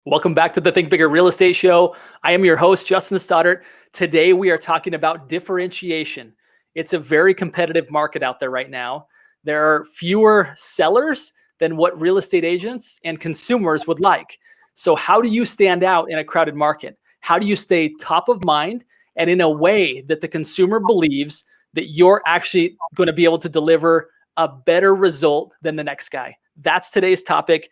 Welcome back to the Think Bigger Real Estate Show. I am your host, Justin Stoddart. Today, we are talking about differentiation. It's a very competitive market out there right now. There are fewer sellers than what real estate agents and consumers would like. So how do you stand out in a crowded market? How do you stay top of mind and in a way that the consumer believes that you're actually going to be able to deliver a better result than the next guy? That's today's topic.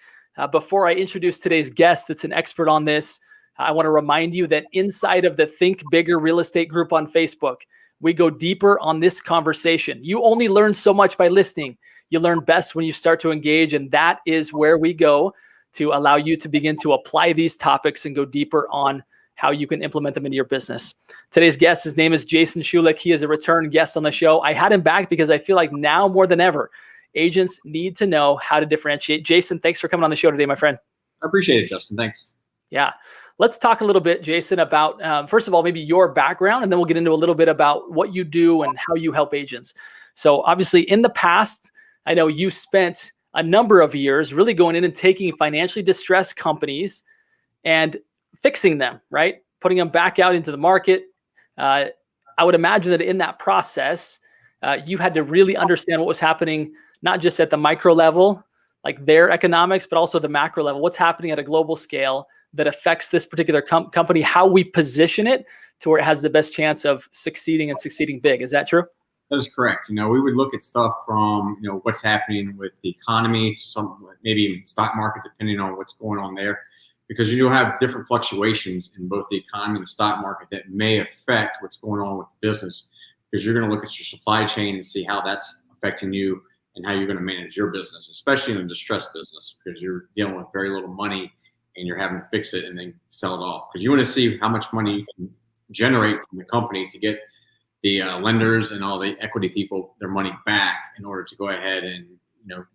Before I introduce today's guest that's an expert on this, I want to remind you that inside of the Think Bigger Real Estate group on Facebook, we go deeper on this conversation. You only learn so much by listening. You learn best when you start to engage, and that is where we go to allow you to begin to apply these topics and go deeper on how you can implement them into your business. Today's guest, his name is Jason Shulick. He is a return guest on the show. I had him back because I feel like now more than ever, agents need to know how to differentiate. Jason, thanks for coming on the show today, my friend. I appreciate it, Justin. Thanks. Yeah. Let's talk a little bit, Jason, about, first of all, maybe your background, and then we'll get into a little bit about what you do and how you help agents. So obviously in the past, I know you spent a number of years really going in and taking financially distressed companies and fixing them, right? Putting them back out into the market. I would imagine that in that process, you had to really understand what was happening, not just at the micro level, like their economics, but also the macro level. What's happening at a global scale that affects this particular company, how we position it to where it has the best chance of succeeding and succeeding big. Is that true? That is correct. We would look at stuff from, what's happening with the economy to some, maybe even stock market, depending on what's going on there, because you do have different fluctuations in both the economy and the stock market that may affect what's going on with the business, because you're going to look at your supply chain and see how that's affecting you and how you're going to manage your business, especially in a distressed business, because you're dealing with very little money and you're having to fix it and then sell it off. Because you want to see how much money you can generate from the company to get the lenders and all the equity people their money back in order to go ahead and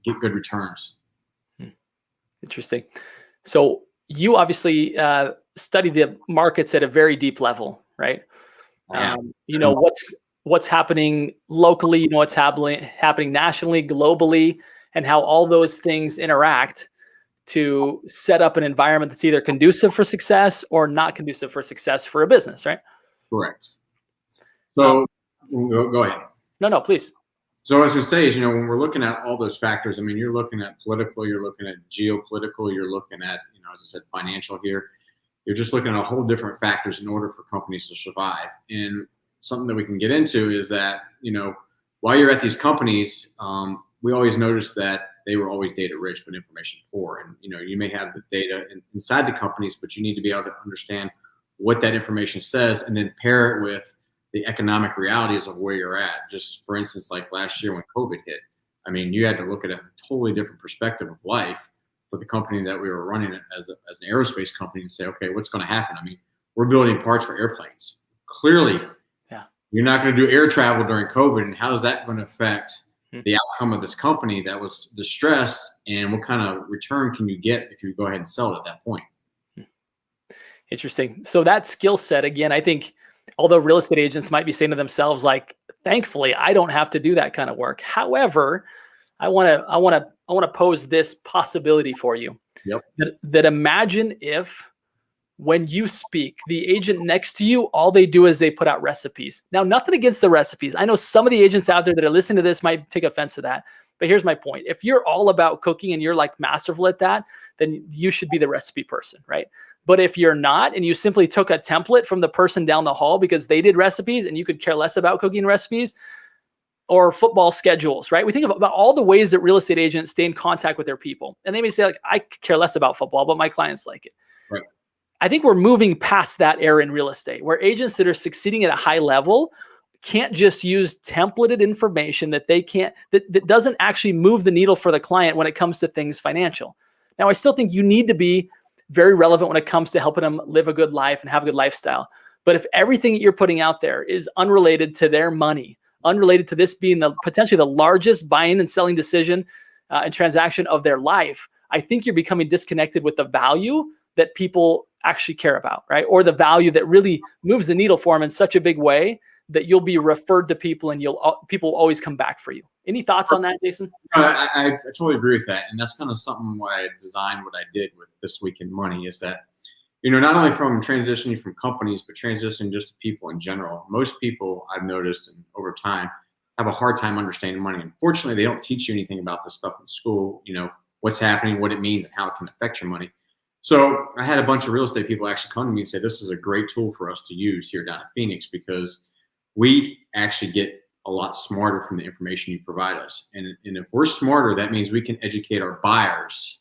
get good returns. Interesting. So you obviously study the markets at a very deep level, right? What's happening locally, what's happening nationally, globally, and how all those things interact to set up an environment that's either conducive for success or not conducive for success for a business, right? Correct. So go ahead. No, please. So as we say is, when we're looking at all those factors, you're looking at political, you're looking at geopolitical, you're looking at, as I said, financial here. You're just looking at a whole different factors in order for companies to survive. And something that we can get into is that, while you're at these companies, we always notice that they were always data rich, but information poor. And, you may have the data inside the companies, but you need to be able to understand what that information says and then pair it with the economic realities of where you're at. Just for instance, like last year when COVID hit, you had to look at a totally different perspective of life for the company that we were running as an aerospace company and say, okay, what's going to happen? We're building parts for airplanes. Clearly, you're not going to do air travel during COVID, and how is that going to affect the outcome of this company that was distressed, and what kind of return can you get if you go ahead and sell it at that point? Interesting. So that skill set, again, I think, although real estate agents might be saying to themselves, like, thankfully, I don't have to do that kind of work. However, I want to pose this possibility for you. Yep. That imagine if, when you speak, the agent next to you, all they do is they put out recipes. Now, nothing against the recipes. I know some of the agents out there that are listening to this might take offense to that. But here's my point. If you're all about cooking and you're like masterful at that, then you should be the recipe person, right? But if you're not, and you simply took a template from the person down the hall because they did recipes and you could care less about cooking recipes or football schedules, right? We think about all the ways that real estate agents stay in contact with their people. And they may say, like, I care less about football, but my clients like it. Right. I think we're moving past that era in real estate where agents that are succeeding at a high level can't just use templated information that doesn't actually move the needle for the client when it comes to things financial. Now, I still think you need to be very relevant when it comes to helping them live a good life and have a good lifestyle. But if everything that you're putting out there is unrelated to their money, unrelated to this being potentially the largest buying and selling decision and transaction of their life, I think you're becoming disconnected with the value that people actually care about, right? Or the value that really moves the needle for them in such a big way that you'll be referred to people and people will always come back for you. Any thoughts on that, Jason? I totally agree with that. And that's kind of something why I designed what I did with This Week in Money is that, not only from transitioning from companies, but transitioning just to people in general. Most people I've noticed over time have a hard time understanding money. Unfortunately, they don't teach you anything about this stuff in school, what's happening, what it means, and how it can affect your money. So I had a bunch of real estate people actually come to me and say, this is a great tool for us to use here down in Phoenix because we actually get a lot smarter from the information you provide us. And if we're smarter, that means we can educate our buyers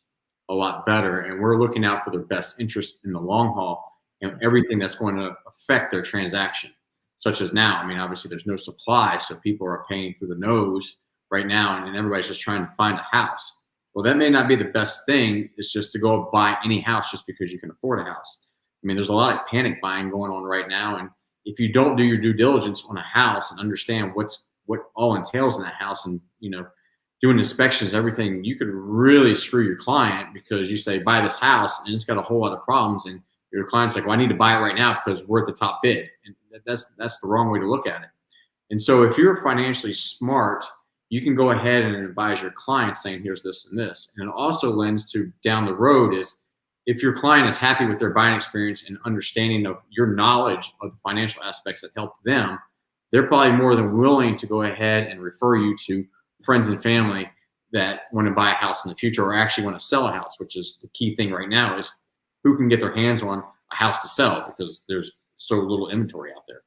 a lot better. And we're looking out for their best interest in the long haul and everything that's going to affect their transaction, such as now. Obviously there's no supply, so people are paying through the nose right now, and everybody's just trying to find a house. Well, that may not be the best thing. It's just to go buy any house just because you can afford a house. There's a lot of panic buying going on right now. And if you don't do your due diligence on a house and understand what all entails in that house and, doing inspections, everything, you could really screw your client because you say, buy this house and it's got a whole lot of problems. And your client's like, well, I need to buy it right now because we're at the top bid. And that's the wrong way to look at it. And so if you're financially smart, you can go ahead and advise your client saying, here's this and this. And it also lends to down the road is if your client is happy with their buying experience and understanding of your knowledge of the financial aspects that help them, they're probably more than willing to go ahead and refer you to friends and family that want to buy a house in the future or actually want to sell a house, which is the key thing right now is who can get their hands on a house to sell because there's so little inventory out there.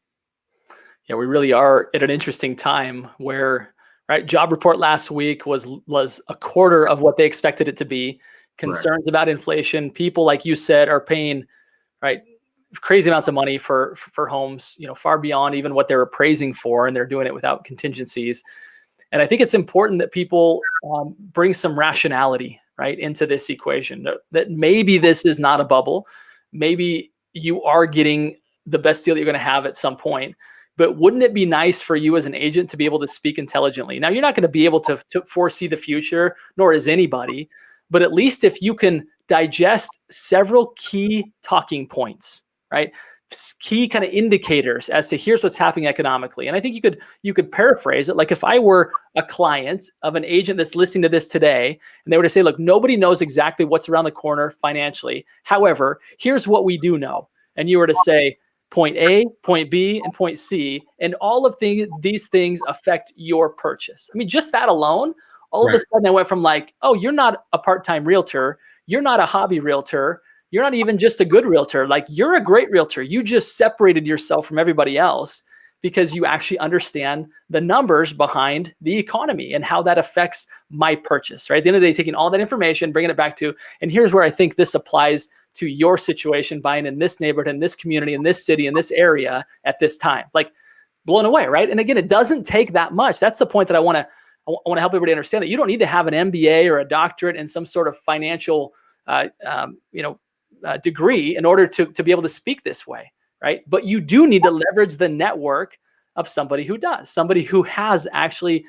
Yeah, we really are at an interesting time where, right, job report last week was a quarter of what they expected it to be. Concerns about inflation. People, like you said, are paying, right, crazy amounts of money for homes, far beyond even what they're appraising for, and they're doing it without contingencies. And I think it's important that people bring some rationality, right, into this equation, that maybe this is not a bubble. Maybe you are getting the best deal that you're going to have at some point. But wouldn't it be nice for you as an agent to be able to speak intelligently? Now, you're not going to be able to foresee the future, nor is anybody. But at least if you can digest several key talking points, right? Key kind of indicators as to here's what's happening economically. And I think you could paraphrase it. Like if I were a client of an agent that's listening to this today, and they were to say, look, nobody knows exactly what's around the corner financially. However, here's what we do know. And you were to say point A, point B, and point C, and all of these things affect your purchase. Just that alone, all of a sudden I went from like, oh, you're not a part-time realtor. You're not a hobby realtor. You're not even just a good realtor. Like, you're a great realtor. You just separated yourself from everybody else because you actually understand the numbers behind the economy and how that affects my purchase, right? At the end of the day, taking all that information, bringing it back to, and here's where I think this applies to your situation, buying in this neighborhood, in this community, in this city, in this area at this time. Like, blown away, right? And again, it doesn't take that much. That's the point that I want to help everybody understand, that you don't need to have an MBA or a doctorate in some sort of financial degree in order to be able to speak this way, right? But you do need to leverage the network of somebody who does, somebody who has actually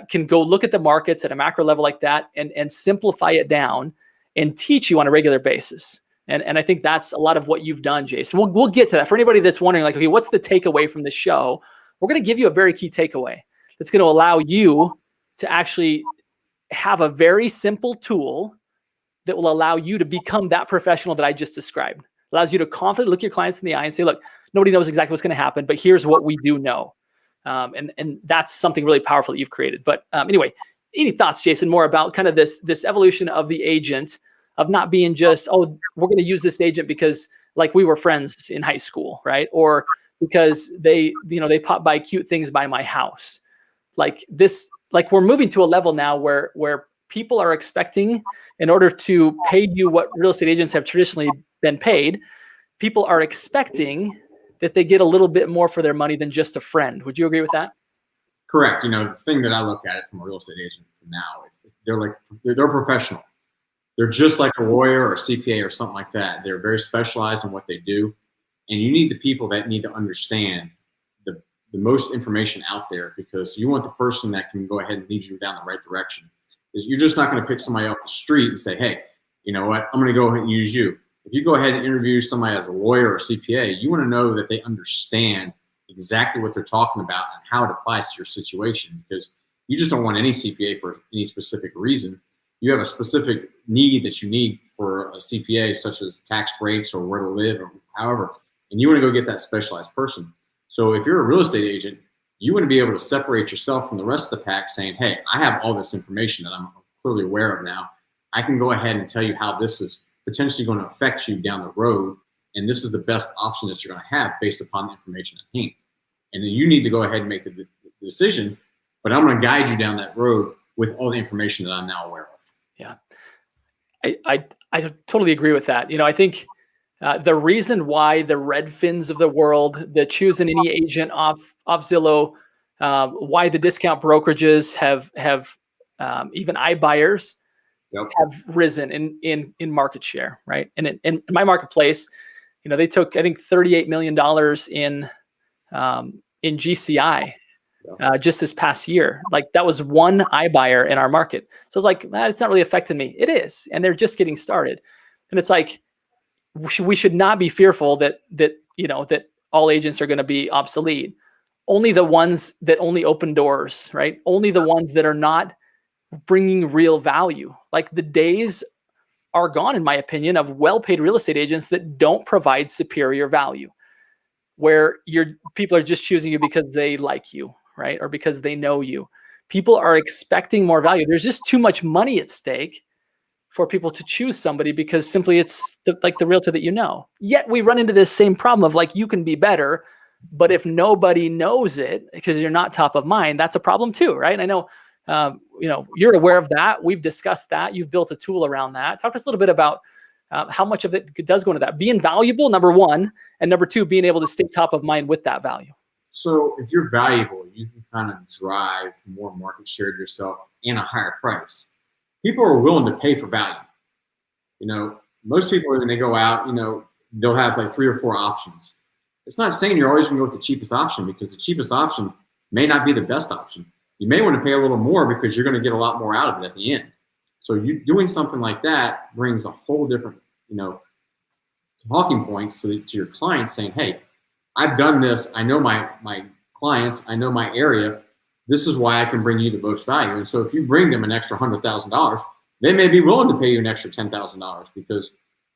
can go look at the markets at a macro level like that and simplify it down and teach you on a regular basis. And I think that's a lot of what you've done, Jason. We'll get to that. For anybody that's wondering, like, okay, what's the takeaway from this show? We're going to give you a very key takeaway that's going to allow you to actually have a very simple tool that will allow you to become that professional that I just described. Allows you to confidently look your clients in the eye and say, look, nobody knows exactly what's going to happen, but here's what we do know. And that's something really powerful that you've created. But anyway, any thoughts, Jason, more about kind of this evolution of the agent, of not being just, oh, we're going to use this agent because like we were friends in high school, right? Or because they pop by cute things by my house. Like we're moving to a level now where people are expecting, in order to pay you what real estate agents have traditionally been paid, people are expecting that they get a little bit more for their money than just a friend. Would you agree with that? Correct. The thing that I look at it from a real estate agent from now, they're professional. They're just like a lawyer or a CPA or something like that. They're very specialized in what they do. And you need the people that need to understand the most information out there, because you want the person that can go ahead and lead you down the right direction. Because you're just not going to pick somebody off the street and say, hey, you know what, I'm going to go ahead and use you. If you go ahead and interview somebody as a lawyer or CPA, you want to know that they understand exactly what they're talking about and how it applies to your situation, because you just don't want any CPA for any specific reason. You have a specific need that you need for a CPA, such as tax breaks or where to live or however, and you want to go get that specialized person. So if you're a real estate agent, you want to be able to separate yourself from the rest of the pack, saying, hey, I have all this information that I'm clearly aware of now. I can go ahead and tell you how this is potentially going to affect you down the road, and this is the best option that you're going to have based upon the information at hand. And then you need to go ahead and make the decision, but I'm going to guide you down that road with all the information that I'm now aware of. Yeah, I totally agree with that. I think the reason why the Redfins of the world, the choosing any agent off Zillow, why the discount brokerages have even iBuyers have risen in market share, right? And in my marketplace, they took, I think, $38 million in GCI just this past year. Like, that was one iBuyer in our market. So it's like, it's not really affecting me. It is, and they're just getting started. And it's like, we should not be fearful that all agents are going to be obsolete. Only the ones that only open doors, right? Only the ones that are not bringing real value. Like, the days are gone, in my opinion, of well-paid real estate agents that don't provide superior value, where people are just choosing you because they like you, right? Or because they know you. People are expecting more value. There's just too much money at stake for people to choose somebody because simply it's the realtor that you know. Yet we run into this same problem of, like, you can be better, but if nobody knows it because you're not top of mind, that's a problem too, right? And I know, you're aware of that. We've discussed that. You've built a tool around that. Talk to us a little bit about how much of it does go into that. Being valuable, number one, and number two, being able to stay top of mind with that value. So if you're valuable, you can kind of drive more market share to yourself and a higher price. People are willing to pay for value. Most people, when they go out, they'll have like 3 or 4 options. It's not saying you're always going to go with the cheapest option, because the cheapest option may not be the best option. You may want to pay a little more because you're going to get a lot more out of it at the end. So you doing something like that brings a whole different, talking points to your clients, saying, hey, I've done this. I know my clients. I know my area. This is why I can bring you the most value. And so if you bring them an extra $100,000, they may be willing to pay you an extra $10,000 because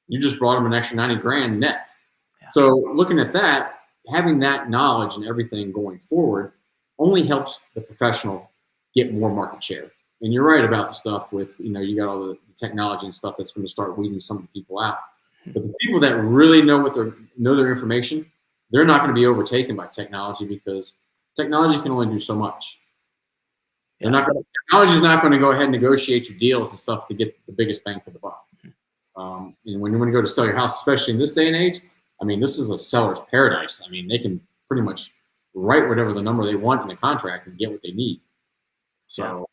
you just brought them an extra 90 grand net. Yeah. So looking at that, having that knowledge and everything going forward only helps the professional get more market share. And you're right about the stuff with, you got all the technology and stuff that's going to start weeding some of the people out. But the people that really know their information, they're not going to be overtaken by technology, because technology can only do so much. Technology is not going to go ahead and negotiate your deals and stuff to get the biggest bang for the buck. And when you want to go to sell your house, especially in this day and age, this is a seller's paradise. They can pretty much write whatever the number they want in the contract and get what they need. So,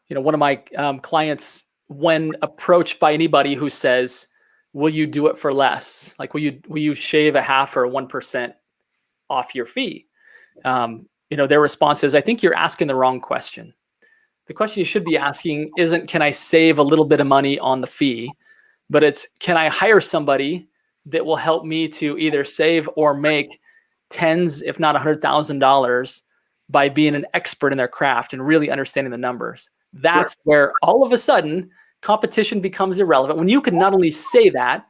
one of my clients, when approached by anybody who says, will you do it for less? Like, will you shave 0.5 or 1% off your fee? Their response is, I think you're asking the wrong question. The question you should be asking isn't, can I save a little bit of money on the fee? But it's, can I hire somebody that will help me to either save or make tens, if not $100,000 by being an expert in their craft and really understanding the numbers? That's where all of a sudden competition becomes irrelevant. When you can not only say that,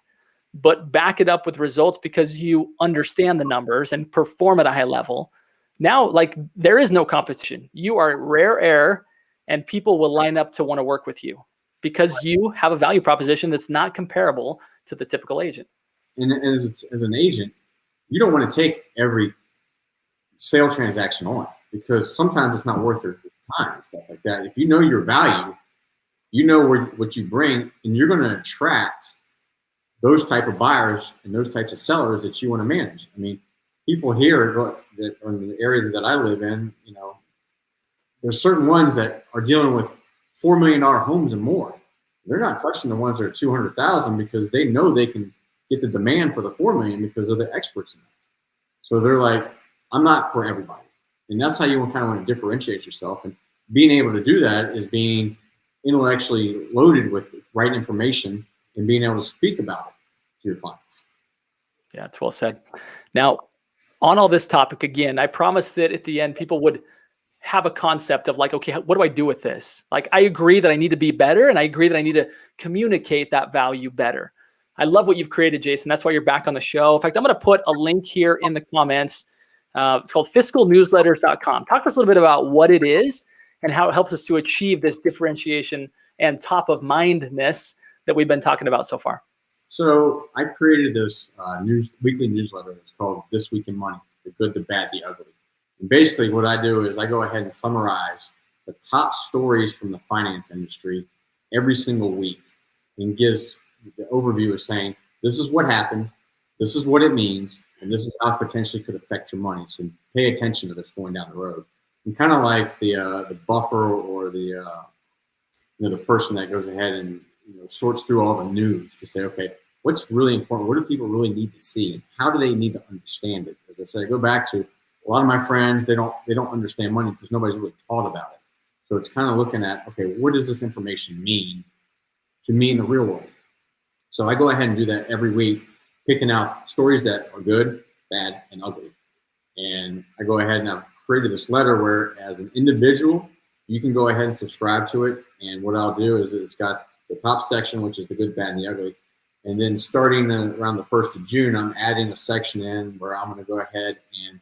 but back it up with results because you understand the numbers and perform at a high level. Now, like, there is no competition. You are rare air, and people will line up to want to work with you because you have a value proposition that's not comparable to the typical agent. And as an agent, you don't want to take every sale transaction on, because sometimes it's not worth your time and stuff like that. If you know your value, you know what you bring, and you're going to attract those type of buyers and those types of sellers that you want to manage. People here that are in the area that I live in, there's certain ones that are dealing with $4 million homes and more. They're not touching the ones that are 200,000 because they know they can get the demand for the 4 million because of the experts in that. So they're like, I'm not for everybody. And that's how you kind of want to differentiate yourself. And being able to do that is being intellectually loaded with the right information and being able to speak about it to your clients. Yeah, it's well said. Now, On all this topic, again, I promise that at the end, people would have a concept of like, okay, what do I do with this? Like, I agree that I need to be better, and I agree that I need to communicate that value better. I love what you've created, Jason. That's why you're back on the show. In fact, I'm going to put a link here in the comments. It's called fiscalnewsletters.com. Talk to us a little bit about what it is and how it helps us to achieve this differentiation and top of mindness that we've been talking about so far. So I created this weekly newsletter. It's called This Week in Money: The Good, the Bad, the Ugly. And basically what I do is I go ahead and summarize the top stories from the finance industry every single week, and gives the overview of saying, this is what happened, this is what it means, and this is how it potentially could affect your money. So pay attention to this going down the road. And kind of like the buffer, or the person that goes ahead and sorts through all the news to say, okay, what's really important? What do people really need to see? And how do they need to understand it? As I said, I go back to a lot of my friends, they don't understand money because nobody's really taught about it. So it's kind of looking at, okay, what does this information mean to me in the real world? So I go ahead and do that every week, picking out stories that are good, bad, and ugly. And I go ahead and I've created this letter where, as an individual, you can go ahead and subscribe to it. And what I'll do is it's got the top section, which is the good, bad, and the ugly. And then starting around the 1st of June, I'm adding a section in where I'm going to go ahead and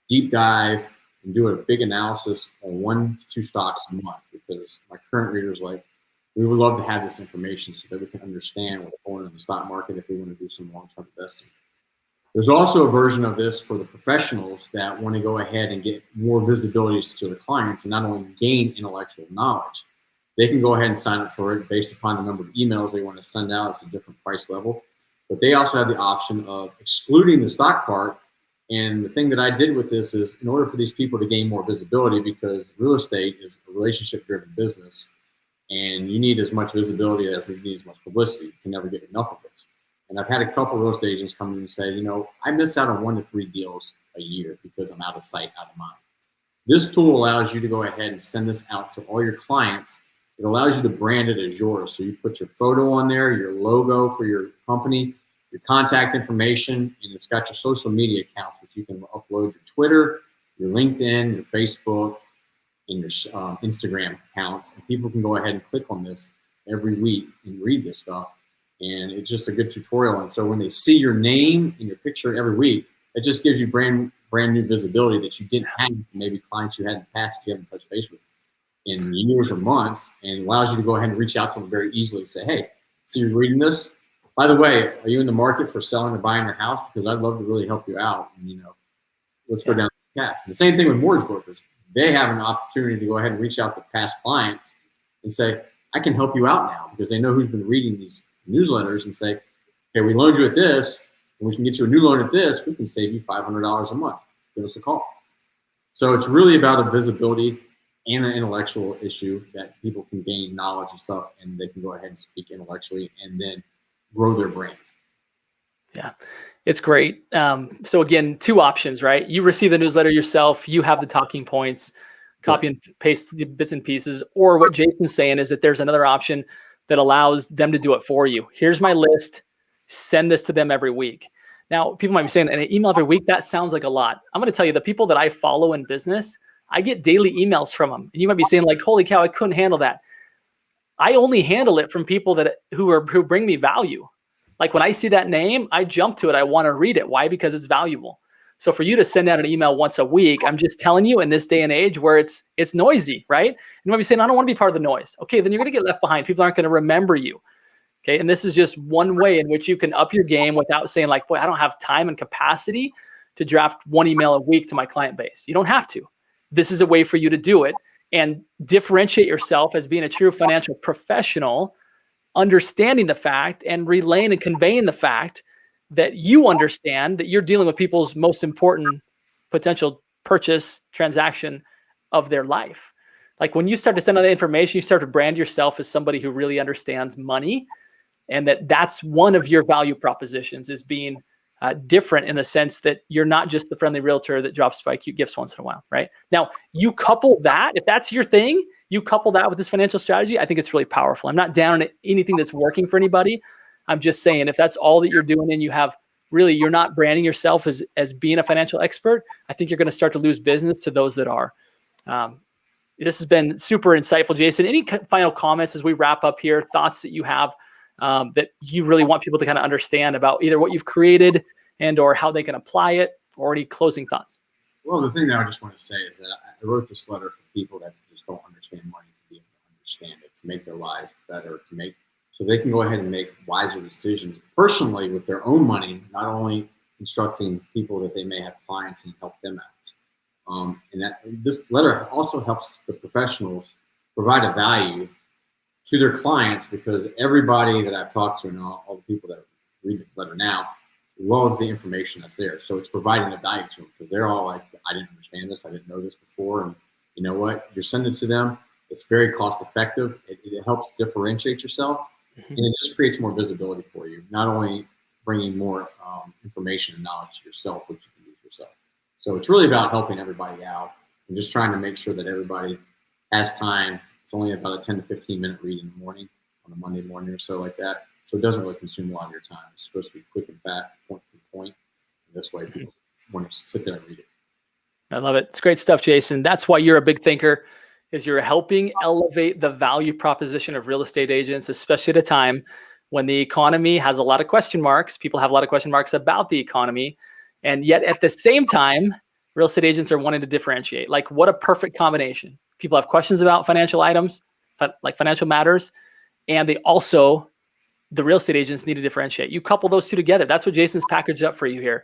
deep dive and do a big analysis on 1 to 2 stocks a month, because my current readers, like, we would love to have this information so that we can understand what's going on in the stock market if we want to do some long-term investing. There's also a version of this for the professionals that want to go ahead and get more visibility to their clients and not only gain intellectual knowledge. They can go ahead and sign up for it based upon the number of emails they want to send out. It's a different price level. But they also have the option of excluding the stock part. And the thing that I did with this is, in order for these people to gain more visibility, because real estate is a relationship-driven business, and you need as much visibility as you need as much publicity. You can never get enough of it. And I've had a couple of real estate agents come in and say, I miss out on 1 to 3 deals a year because I'm out of sight, out of mind. This tool allows you to go ahead and send this out to all your clients. It allows you to brand it as yours. So you put your photo on there, your logo for your company, your contact information, and it's got your social media accounts, which you can upload your Twitter, your LinkedIn, your Facebook, and your Instagram accounts. And people can go ahead and click on this every week and read this stuff. And it's just a good tutorial. And so when they see your name and your picture every week, it just gives you brand new visibility that you didn't have, maybe clients you had in the past that you haven't touched base with in years or months, and allows you to go ahead and reach out to them very easily and say, hey, so you're reading this? By the way, are you in the market for selling or buying your house? Because I'd love to really help you out. And, let's go down this path. The same thing with mortgage brokers. They have an opportunity to go ahead and reach out to past clients and say, I can help you out now, because they know who's been reading these newsletters and say, okay, we loaned you at this, and we can get you a new loan at this. We can save you $500 a month. Give us a call. So it's really about a visibility and an intellectual issue that people can gain knowledge and stuff, and they can go ahead and speak intellectually and then grow their brand. Yeah, it's great. So again, 2 options, right? You receive the newsletter yourself, you have the talking points, copy and paste the bits and pieces, or what Jason's saying is that there's another option that allows them to do it for you. Here's my list, send this to them every week. Now, people might be saying, an email every week, that sounds like a lot. I'm going to tell you, the people that I follow in business, I get daily emails from them. And you might be saying, like, holy cow, I couldn't handle that. I only handle it from people who bring me value. Like, when I see that name, I jump to it. I want to read it. Why? Because it's valuable. So for you to send out an email once a week, I'm just telling you, in this day and age where it's noisy, right? You might be saying, I don't want to be part of the noise. Okay, then you're going to get left behind. People aren't going to remember you. Okay, and this is just one way in which you can up your game without saying, like, boy, I don't have time and capacity to draft 1 email a week to my client base. You don't have to. This is a way for you to do it and differentiate yourself as being a true financial professional, understanding the fact and relaying and conveying the fact that you understand that you're dealing with people's most important potential purchase transaction of their life. Like, when you start to send out the information, you start to brand yourself as somebody who really understands money, and that's one of your value propositions, is being different in the sense that you're not just the friendly realtor that drops by cute gifts once in a while, right? Now, you couple that, if that's your thing, you couple that with this financial strategy, I think it's really powerful. I'm not down on anything that's working for anybody. I'm just saying, if that's all that you're doing and you have really you're not branding yourself as being a financial expert, I think you're going to start to lose business to those that are. This has been super insightful, Jason. Any final comments as we wrap up here, thoughts that you have that you really want people to kind of understand about either what you've created and or how they can apply it, or any closing thoughts? Well, the thing that I just want to say is that I wrote this letter for people that just don't understand money, to be able to understand it, to make their lives better, so they can go ahead and make wiser decisions personally with their own money, not only instructing people that they may have clients and help them out. And that this letter also helps the professionals provide a value to their clients, because everybody that I've talked to and all the people that read the letter now love the information that's there. So it's providing a value to them, because they're all like, I didn't understand this. I didn't know this before. And you know what? You're sending it to them. It's very cost effective. It helps differentiate yourself, and it just creates more visibility for you. Not only bringing more information and knowledge to yourself, which you can use yourself. So it's really about helping everybody out and just trying to make sure that everybody has time. It's only about a 10 to 15 minute read in the morning on a Monday morning or so like that. So it doesn't really consume a lot of your time. It's supposed to be quick and fast, point to point. And this way people want to sit there and read it. I love it. It's great stuff, Jason. That's why you're a big thinker, is you're helping elevate the value proposition of real estate agents, especially at a time when the economy has a lot of question marks. People have a lot of question marks about the economy. And yet at the same time, real estate agents are wanting to differentiate. Like, what a perfect combination. People have questions about financial items, like financial matters, and the real estate agents need to differentiate. You couple those two together. That's what Jason's packaged up for you here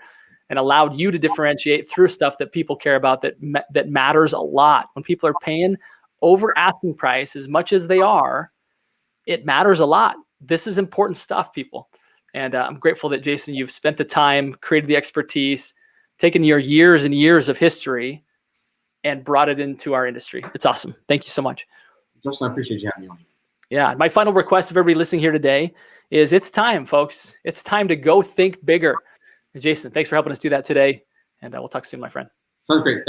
and allowed you to differentiate through stuff that people care about, that matters a lot. When people are paying over asking price as much as they are, it matters a lot. This is important stuff, people. And I'm grateful that, Jason, you've spent the time, created the expertise, taken your years and years of history and brought it into our industry. It's awesome. Thank you so much. Justin, I appreciate you having me on. Yeah. My final request of everybody listening here today is it's time, folks. It's time to go think bigger. And Jason, thanks for helping us do that today. And we'll talk soon, my friend. Sounds great. Thanks.